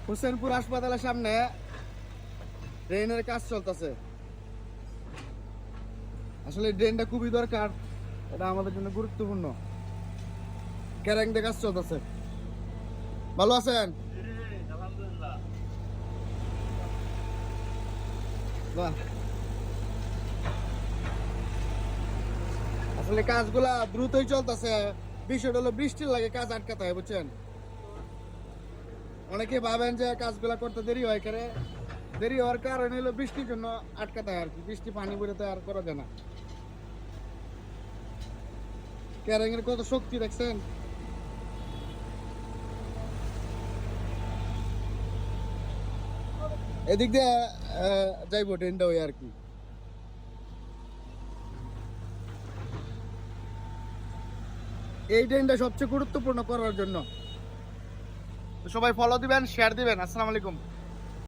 হোসেনপুর হাসপাতালের সামনে ড্রেনের কাজ চলতেছে। আসলে ড্রেনটা খুবই দরকার, এটা আমাদের জন্য গুরুত্বপূর্ণ। ক্যারেং দিয়ে কাজ চলতেছে। ভালো আছেন? বাহ, আসলে কাজগুলা দ্রুতই চলতেছে। বিষয়টা হলো বৃষ্টির লাগে কাজ আটকাতে হয়, বুঝছেন? অনেকে ভাবেন যে কাজগুলা করতে দেরি হয়, করে দেরি হওয়ার কারণ হলো বৃষ্টির জন্য আটকাতে হয় আর কি। বৃষ্টি পানি পড়ে তো আর করা যায় না। ক্যারেং এর কত শক্তি দেখছেন? এদিক দিয়ে যাইবো ট্রেনটা ওই আর কি। এই ট্রেনটা সবচেয়ে গুরুত্বপূর্ণ করার জন্য। তো সবাই ফলো দিবেন, শেয়ার দিবেন। আসসালামু আলাইকুম।